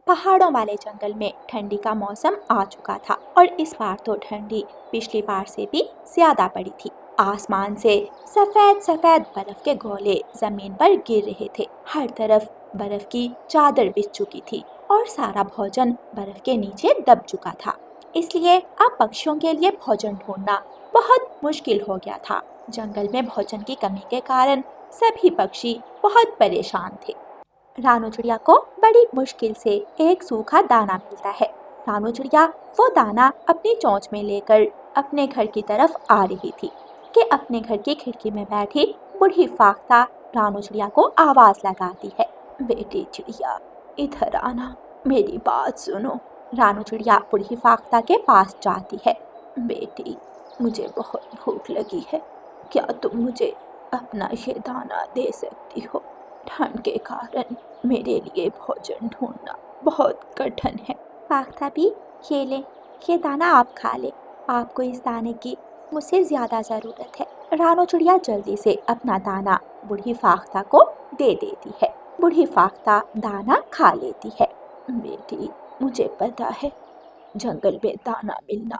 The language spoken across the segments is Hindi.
पहाड़ों वाले जंगल में ठंडी का मौसम आ चुका था और इस बार तो ठंडी पिछली बार से भी ज्यादा पड़ी थी। आसमान से सफेद सफेद बर्फ के गोले जमीन पर गिर रहे थे। हर तरफ बर्फ की चादर बिछ चुकी थी और सारा भोजन बर्फ के नीचे दब चुका था। इसलिए अब पक्षियों के लिए भोजन ढूंढना बहुत मुश्किल हो गया था। जंगल में भोजन की कमी के कारण सभी पक्षी बहुत परेशान थे। रानू चिड़िया को बड़ी मुश्किल से एक सूखा दाना मिलता है। रानू चिड़िया वो दाना अपनी चोंच में लेकर अपने घर की तरफ आ रही थी कि अपने घर की खिड़की में बैठी बूढ़ी फाख्ता रानू चिड़िया को आवाज लगाती है, बेटी चिड़िया इधर आना, मेरी बात सुनो। रानू चिड़िया बूढ़ी फाख्ता के पास जाती है। बेटी, मुझे बहुत भूख लगी है, क्या तुम मुझे अपना ये दाना दे सकती हो? ठंड के कारण मेरे लिए भोजन ढूंढना बहुत कठिन है। फाख्ता भी, ये ले, ये दाना आप खा ले, आपको इस दाने की मुझसे ज्यादा जरूरत है। रानू चिड़िया जल्दी से अपना दाना बूढ़ी फाख्ता को दे देती है। बूढ़ी फाख्ता दाना खा लेती है। बेटी, मुझे पता है जंगल में दाना मिलना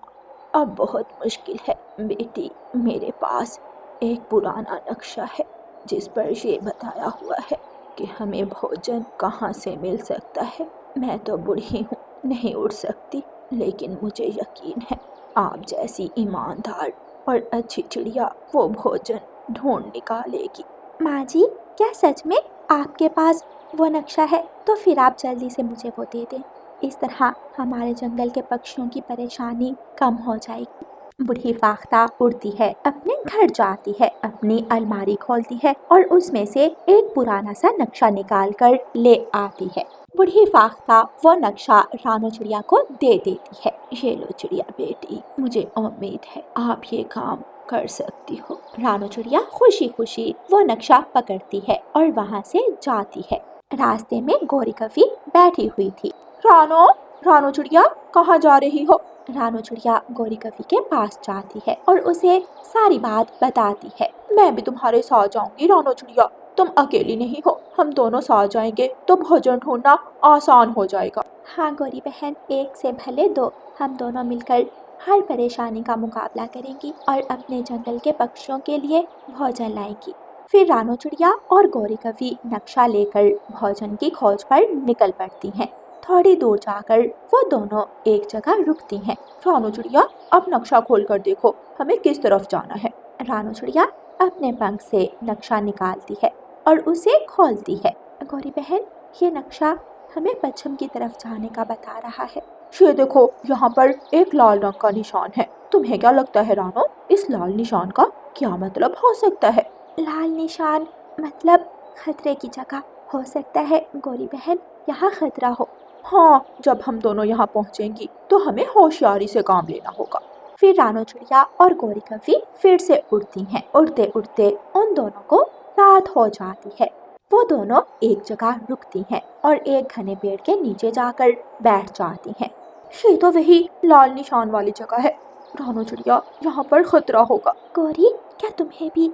अब बहुत मुश्किल है। बेटी, मेरे पास एक पुराना नक्शा है जिस पर ये बताया हुआ है कि हमें भोजन कहाँ से मिल सकता है। मैं तो बूढ़ी हूँ, नहीं उड़ सकती, लेकिन मुझे यकीन है आप जैसी ईमानदार और अच्छी चिड़िया वो भोजन ढूंढ निकालेगी। माँ जी, क्या सच में आपके पास वो नक्शा है? तो फिर आप जल्दी से मुझे वो दे दें। इस तरह हमारे जंगल के पक्षियों की परेशानी कम हो जाएगी। बूढ़ी फाख्ता उड़ती है, अपने घर जाती है, अपनी अलमारी खोलती है और उसमें से एक पुराना सा नक्शा निकाल कर ले आती है। बूढ़ी फाख्ता वो नक्शा रानू चिड़िया को दे देती है। ये लो चिड़िया बेटी, मुझे उम्मीद है आप ये काम कर सकती हो। रानू चिड़िया खुशी खुशी वो नक्शा पकड़ती है और वहाँ से जाती है। रास्ते में गोरी कभी बैठी हुई थी। रानू, रानू चिड़िया कहाँ जा रही हो? रानू चिड़िया गोरी कभी के पास जाती है और उसे सारी बात बताती है। मैं भी तुम्हारे साथ जाऊंगी रानू चिड़िया, तुम अकेली नहीं हो, हम दोनों साथ जाएंगे तो भोजन ढूंढना आसान हो जाएगा। हाँ गोरी बहन, एक से भले दो, हम दोनों मिलकर हर परेशानी का मुकाबला करेंगी और अपने जंगल के पक्षियों के लिए भोजन लाएंगी। फिर रानू चिड़िया और गोरी कभी नक्शा लेकर भोजन की खोज पर निकल पड़ती हैं। थोड़ी दूर जाकर वो दोनों एक जगह रुकती हैं। रानू चिड़िया, अब नक्शा खोल कर देखो, हमें किस तरफ जाना है। रानू चिड़िया अपने पंख से नक्शा निकालती है और उसे खोलती है। गोरी बहन, ये नक्शा हमें पश्चिम की तरफ जाने का बता रहा है। ये देखो, यहाँ पर एक लाल रंग का निशान है। तुम्हें क्या लगता है रानू, इस लाल निशान का क्या मतलब हो सकता है? लाल निशान मतलब खतरे की जगह हो सकता है गोरी बहन, यहाँ खतरा हो। हाँ, जब हम दोनों यहाँ पहुँचेंगी तो हमें होशियारी से काम लेना होगा। फिर रानू चिड़िया और गोरी कभी फिर से उड़ती हैं। उड़ते उड़ते उन दोनों को रात हो जाती है। वो दोनों एक जगह रुकती हैं और एक घने पेड़ के नीचे जाकर बैठ जाती हैं। ये तो वही लाल निशान वाली जगह है। रानू चिड़िया, यहाँ पर खतरा होगा। गोरी, क्या तुम्हें भी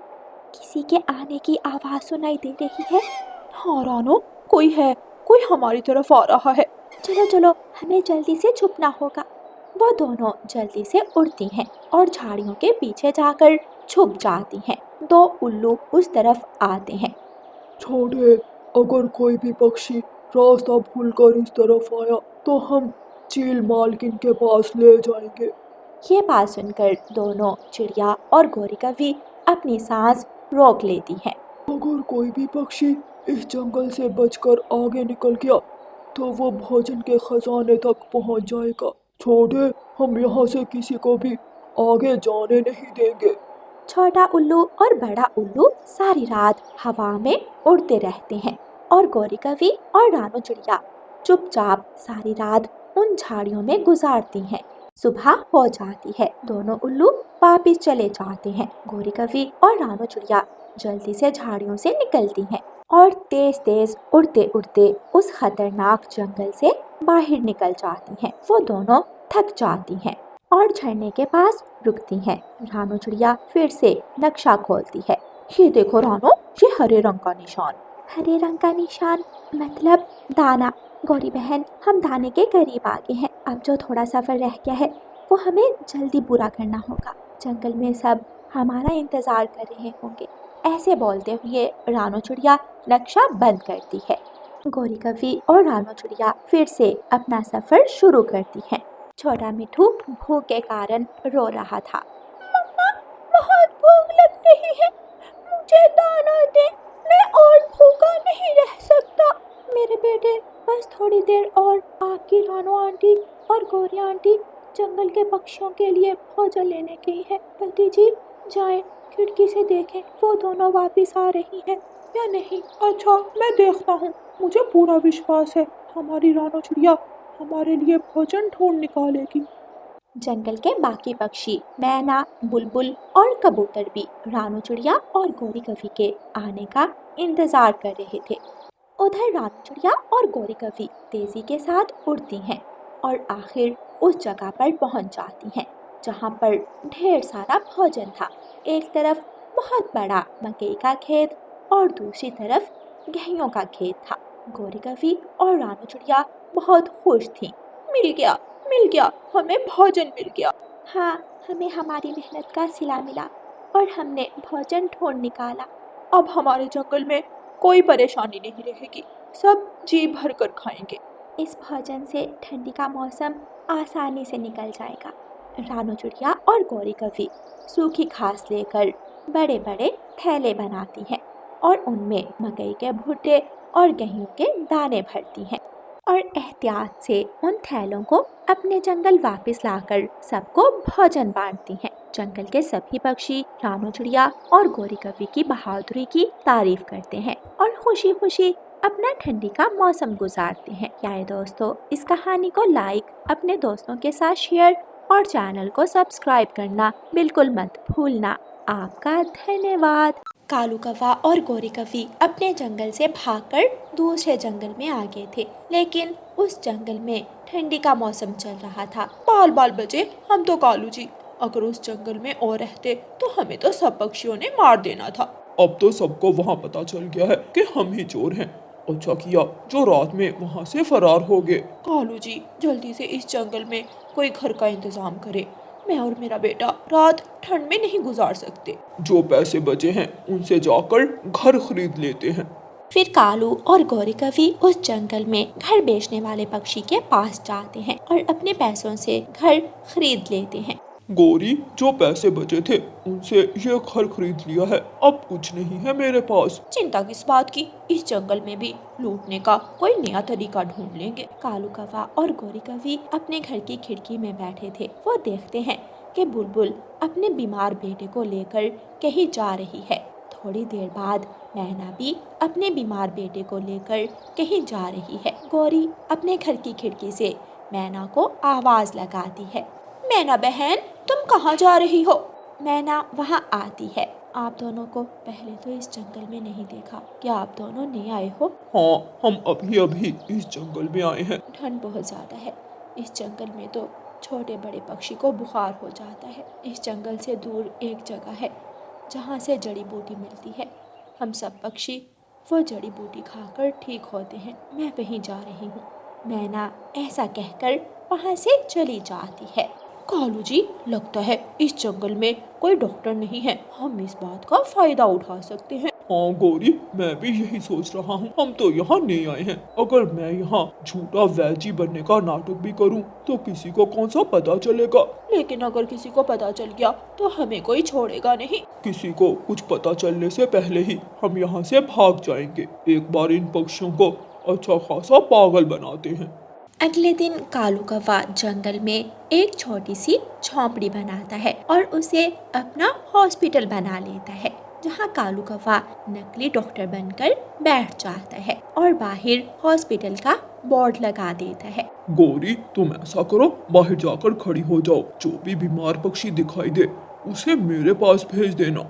किसी के आने की आवाज सुनाई दे रही है? हाँ रानू, कोई है, कोई हमारी तरफ आ रहा है। चलो चलो, हमें जल्दी से छुपना होगा। वो दोनों जल्दी से उड़ती हैं और झाड़ियों के पीछे जाकर छुप जाती हैं। दो उल्लू उस तरफ आते हैं। छोड़े, अगर कोई भी पक्षी रास्ता भूलकर इस तरफ आया तो हम चील मालकिन के पास ले जाएंगे। ये बात सुनकर दोनों चिड़िया और गोरी कभी अपनी सांस रोक लेती हैं। अगर कोई भी पक्षी इस जंगल से बचकर आगे निकल गया तो वो भोजन के खजाने तक पहुंच जाएगा। छोड़े, हम यहाँ से किसी को भी आगे जाने नहीं देंगे। छोटा उल्लू और बड़ा उल्लू सारी रात हवा में उड़ते रहते हैं और गोरी कभी और रानू चिड़िया चुपचाप सारी रात उन झाड़ियों में गुजारती हैं। सुबह हो जाती है, दोनों उल्लू वापस चले जाते हैं। गोरी कभी और रानू चिड़िया जल्दी से झाड़ियों से निकलती हैं और तेज तेज उड़ते उड़ते उस खतरनाक जंगल से बाहर निकल जाती हैं। वो दोनों थक जाती हैं और झरने के पास रुकती हैं। रानू चिड़िया फिर से नक्शा खोलती है। ये देखो रानू, ये हरे रंग का निशान। हरे रंग का निशान मतलब दाना। गौरी बहन, हम दाने के करीब आ गए हैं। अब जो थोड़ा सफ़र रह गया है वो हमें जल्दी पूरा करना होगा। जंगल में सब हमारा इंतज़ार कर रहे होंगे। ऐसे बोलते हुए रानो चिड़िया नक्शा बंद करती है। गौरी कवि और रानो चिड़िया फिर से अपना सफ़र शुरू करती हैं। छोटा मिठू भूख के कारण रो रहा था। मम्मा, बहुत भूख लग रही है, मुझे दाना दे, मैं और भूखा नहीं रह सकता। मेरे बेटे, बस थोड़ी देर और आपकी रानो आंटी और गौरी आंटी जंगल के पक्षियों के लिए भोजन लेने गई है। जल्दी जी जाएं, खिड़की से देखें वो दोनों वापस आ रही हैं या नहीं। अच्छा, मैं देखता हूँ। मुझे पूरा विश्वास है हमारी रानो चिड़िया हमारे लिए भोजन ढूंढ निकालेगी। जंगल के बाकी पक्षी मैना, बुलबुल और कबूतर भी रानो चिड़िया और गौरी कवि के आने का इंतजार कर रहे थे। उधर रानो चिड़िया और गौरी कवि तेजी के साथ उड़ती हैं और आखिर उस जगह पर पहुंच जाती हैं जहां पर ढेर सारा भोजन था। एक तरफ बहुत बड़ा मकई का खेत और दूसरी तरफ गेहूं का खेत था। गौरी कवि और रानो चिड़िया बहुत खुश थीं। मिल गया, हमें भोजन मिल गया। हाँ, हमें हमारी मेहनत का सिला मिला और हमने भोजन ढूंढ निकाला। अब हमारे जंगल में कोई परेशानी नहीं रहेगी, सब जी भर कर खाएंगे। इस भोजन से ठंडी का मौसम आसानी से निकल जाएगा। रानो चिड़िया और गौरी कवि सूखी घास लेकर बड़े बड़े थैले बनाती हैं और उनमें मकई के भुट्टे और गेहूं के दाने भरती हैं और एहतियात से उन थैलों को अपने जंगल वापस लाकर सबको भोजन बांटती हैं। जंगल के सभी पक्षी रानो चिड़िया और गौरी कवि की बहादुरी की तारीफ करते हैं और खुशी खुशी अपना ठंडी का मौसम गुजारते हैं। यार दोस्तों, इस कहानी को लाइक, अपने दोस्तों के साथ शेयर और चैनल को सब्सक्राइब करना बिल्कुल मत भूलना। आपका धन्यवाद। कालू कौवा और गौरी कवि अपने जंगल से भागकर दूसरे जंगल में आ गए थे, लेकिन उस जंगल में ठंडी का मौसम चल रहा था। बाल बजे हम तो कालू जी, अगर उस जंगल में और रहते तो हमें तो सब पक्षियों ने मार देना था। अब तो सबको वहाँ पता चल गया है कि हम ही चोर हैं। अच्छा किया जो रात में वहाँ से फरार हो गए। कालू जी, जल्दी से इस जंगल में कोई घर का इंतजाम करे। मैं और मेरा बेटा रात ठंड में नहीं गुजार सकते। जो पैसे बचे हैं उनसे जाकर घर खरीद लेते हैं। फिर कालू और गौरी कवि उस जंगल में घर बेचने वाले पक्षी के पास जाते हैं और अपने पैसों से घर खरीद लेते हैं। गौरी, जो पैसे बचे थे उनसे ये घर खरीद लिया है, अब कुछ नहीं है मेरे पास। चिंता किस बात की, इस जंगल में भी लूटने का कोई नया तरीका ढूंढ लेंगे। कालू कौवा और गौरी कवि अपने घर की खिड़की में बैठे थे। वो देखते हैं कि बुलबुल अपने बीमार बेटे को लेकर कहीं जा रही है। थोड़ी देर बाद मैना भी अपने बीमार बेटे को लेकर कहीं जा रही है। गौरी अपने घर की खिड़की से मैना को आवाज लगाती है। मैना बहन, तुम कहाँ जा रही हो? मैना वहाँ आती है। आप दोनों को पहले तो इस जंगल में नहीं देखा, क्या आप दोनों नए आए हो? हाँ, हम अभी इस जंगल में आए हैं। ठंड बहुत ज़्यादा है, इस जंगल में तो छोटे बड़े पक्षी को बुखार हो जाता है। इस जंगल से दूर एक जगह है जहाँ से जड़ी बूटी मिलती है। हम सब पक्षी वो जड़ी बूटी खाकर ठीक होते हैं। मैं वहीं जा रही हूँ। मैना ऐसा कहकर वहाँ से चली जाती है। कालू जी, लगता है इस जंगल में कोई डॉक्टर नहीं है, हम इस बात का फायदा उठा सकते हैं। हाँ गौरी, मैं भी यही सोच रहा हूँ। हम तो यहाँ नहीं आए हैं। अगर मैं यहाँ झूठा वैजी बनने का नाटक भी करूँ तो किसी को कौन सा पता चलेगा। लेकिन अगर किसी को पता चल गया तो हमें कोई छोड़ेगा नहीं। किसी को कुछ पता चलने से पहले ही हम यहाँ से भाग जाएंगे। एक बार इन पक्षियों को अच्छा खासा पागल बनाते हैं। अगले दिन कालू कौवा जंगल में एक छोटी सी झोंपड़ी बनाता है और उसे अपना हॉस्पिटल बना लेता है, जहाँ कालू कौवा नकली डॉक्टर बनकर बैठ जाता है और बाहर हॉस्पिटल का बोर्ड लगा देता है। गौरी, तुम ऐसा करो, बाहर जाकर खड़ी हो जाओ। जो भी बीमार पक्षी दिखाई दे उसे मेरे पास भेज देना।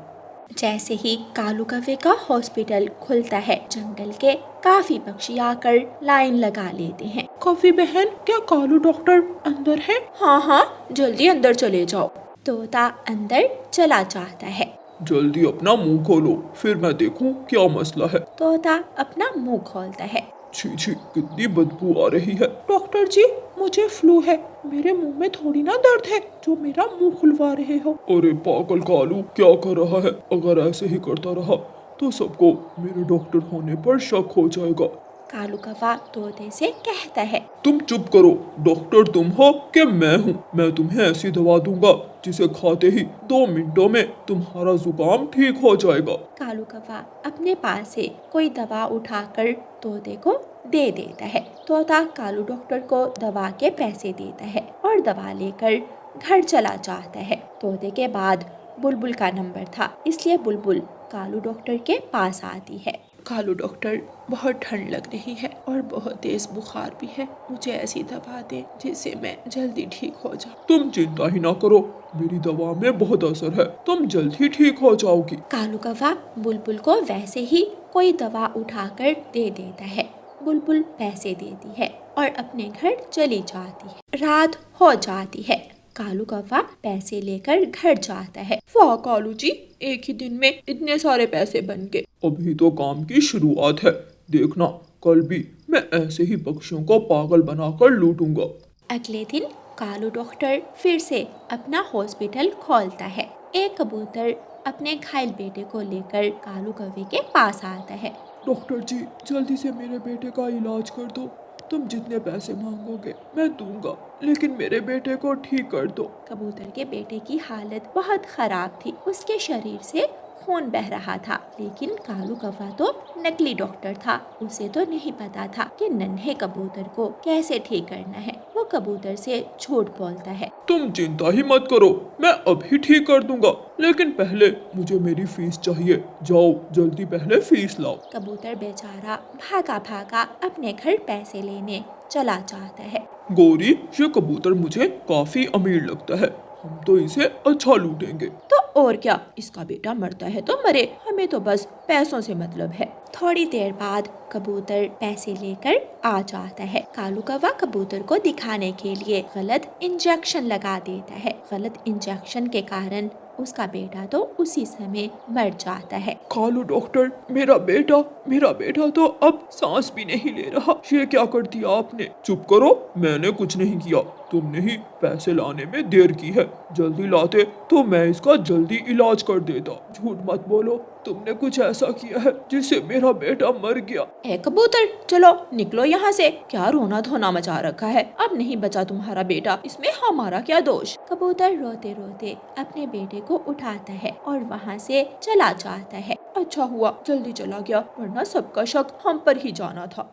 जैसे ही कालू कौवे का हॉस्पिटल खुलता है, जंगल के काफी पक्षी आकर लाइन लगा लेते हैं। कौवी बहन, क्या कालू डॉक्टर अंदर है? हाँ, जल्दी अंदर चले जाओ। तोता अंदर चला जाता है। जल्दी अपना मुंह खोलो, फिर मैं देखूं क्या मसला है। तोता अपना मुंह खोलता है। छी छी, कितनी बदबू आ रही है। डॉक्टर जी, मुझे फ्लू है, मेरे मुंह में थोड़ी ना दर्द है जो मेरा मुंह खुलवा रहे हो। अरे पागल कालू, क्या कर रहा है? अगर ऐसे ही करता रहा तो सबको मेरे डॉक्टर होने पर शक हो जाएगा। कालू कौवा तोते से कहता है। तुम चुप करो। डॉक्टर तुम हो कि मैं हूँ? मैं तुम्हें ऐसी दवा दूंगा जिसे खाते ही 2 मिनटों में तुम्हारा जुकाम ठीक हो जाएगा। कालू कौवा अपने पास से कोई दवा उठाकर तोते को दे देता है। तोता कालू डॉक्टर को दवा के पैसे देता है और दवा लेकर घर चला जाता है। तोते के बाद बुलबुल का नंबर था, इसलिए बुलबुल कालू डॉक्टर के पास आती है। कालू डॉक्टर, बहुत ठंड लग रही है और बहुत तेज बुखार भी है, मुझे ऐसी दवा दें जिससे मैं जल्दी ठीक हो जाऊं। तुम चिंता ही ना करो, मेरी दवा में बहुत असर है, तुम जल्द ही ठीक हो जाओगी। कालू कौवा बुलबुल को वैसे ही कोई दवा उठाकर दे देता है। बुलबुल पैसे देती है और अपने घर चली जाती है। रात हो जाती है। कालू कौवा पैसे लेकर घर जाता है। वाह कालू जी, एक ही दिन में इतने सारे पैसे बन गए। अभी तो काम की शुरुआत है, देखना कल भी मैं ऐसे ही पक्षियों को पागल बनाकर लूटूंगा। अगले दिन कालू डॉक्टर फिर से अपना हॉस्पिटल खोलता है। एक कबूतर अपने घायल बेटे को लेकर कालू कौवे के पास आता है। डॉक्टर जी, जल्दी से मेरे बेटे का इलाज कर दो। तुम जितने पैसे मांगोगे मैं दूंगा, लेकिन मेरे बेटे को ठीक कर दो। कबूतर के बेटे की हालत बहुत खराब थी। उसके शरीर से खून बह रहा था, लेकिन कालू कौवा तो नकली डॉक्टर था। उसे तो नहीं पता था कि नन्हे कबूतर को कैसे ठीक करना है। वो कबूतर से झूठ बोलता है। तुम चिंता ही मत करो, मैं अभी ठीक कर दूंगा, लेकिन पहले मुझे मेरी फीस चाहिए। जाओ जल्दी पहले फीस लाओ। कबूतर बेचारा भागा भागा अपने घर पैसे लेने चला जाता है। गौरी, ये कबूतर मुझे काफी अमीर लगता है, हम तो इसे अच्छा लूटेंगे। तो और क्या, इसका बेटा मरता है तो मरे, हमें तो बस पैसों से मतलब है। थोड़ी देर बाद कबूतर पैसे लेकर आ जाता है। कालू कौवा कबूतर को दिखाने के लिए गलत इंजेक्शन लगा देता है। गलत इंजेक्शन के कारण उसका बेटा तो उसी समय मर जाता है। कालू डॉक्टर, मेरा बेटा तो अब सांस भी नहीं ले रहा। ये क्या कर दिया आपने? चुप करो, मैंने कुछ नहीं किया, तुमने ही पैसे लाने में देर की है। जल्दी लाते तो मैं इसका जल्दी इलाज कर देता। झूठ मत बोलो, तुमने कुछ ऐसा किया है जिससे मेरा बेटा मर गया। ए कबूतर, चलो निकलो यहाँ से, क्या रोना धोना मचा रखा है। अब नहीं बचा तुम्हारा बेटा, इसमें हमारा क्या दोष। कबूतर रोते रोते अपने बेटे को उठाता है और वहाँ से चला जाता है। अच्छा हुआ जल्दी चला गया, वरना सबका शक हम पर ही जाना था।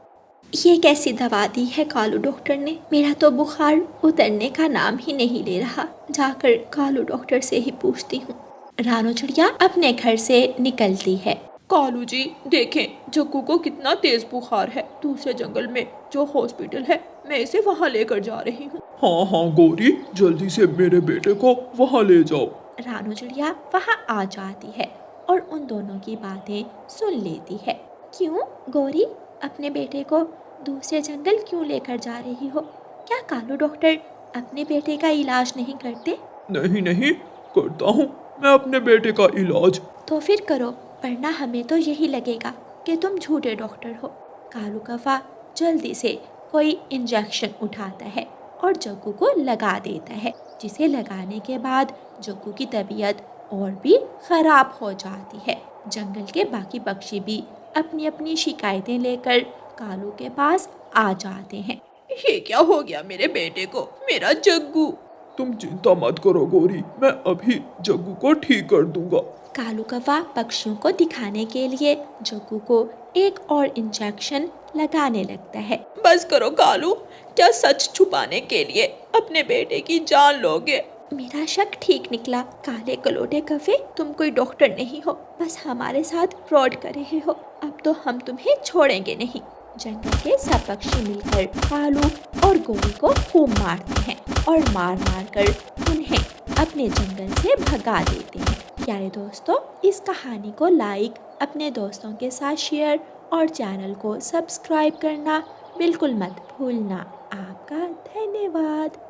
ये कैसी दवा दी है कालू डॉक्टर ने? मेरा तो बुखार उतरने का नाम ही नहीं ले रहा। जाकर कालू डॉक्टर से ही पूछती हूँ। रानो चिड़िया अपने घर से निकलती है। कालू जी देखें, जग्गू को कितना तेज बुखार है। दूसरे जंगल में जो हॉस्पिटल है, मैं इसे वहाँ लेकर जा रही हूँ। हाँ हाँ गौरी, जल्दी से मेरे बेटे को वहाँ ले जाओ। रानो चिड़िया वहाँ आ जाती है और उन दोनों की बातें सुन लेती है। क्यों गौरी, अपने बेटे को दूसरे जंगल क्यों लेकर जा रही हो? क्या कालू डॉक्टर अपने बेटे का इलाज नहीं करते? नहीं नहीं, करता हूँ मैं अपने बेटे का इलाज। तो फिर करो, वरना हमें तो यही लगेगा कि तुम झूठे डॉक्टर हो। कालू कौवा जल्दी से कोई इंजेक्शन उठाता है और जग्गू को लगा देता है, जिसे लगाने के बाद जग्गू की तबीयत और भी खराब हो जाती है। जंगल के बाकी पक्षी भी अपनी अपनी शिकायतें लेकर कालू के पास आ जाते हैं। ये क्या हो गया मेरे बेटे को, मेरा जग्गू। तुम चिंता मत करो गौरी, मैं अभी जग्गू को ठीक कर दूंगा। कालू कौवा पक्षियों को दिखाने के लिए जग्गू को एक और इंजेक्शन लगाने लगता है। बस करो कालू, क्या सच छुपाने के लिए अपने बेटे की जान लोगे? मेरा शक ठीक निकला। काले कलोटे कौवे, तुम कोई डॉक्टर नहीं हो, बस हमारे साथ फ्रॉड कर रहे हो। अब तो हम तुम्हें छोड़ेंगे नहीं। जंगल के सब पक्षी मिलकर कालू और गौरी को खूब मारते हैं और मार मार कर उन्हें अपने जंगल से भगा देते हैं। प्यारे दोस्तों, इस कहानी को लाइक, अपने दोस्तों के साथ शेयर और चैनल को सब्सक्राइब करना बिल्कुल मत भूलना। आपका धन्यवाद।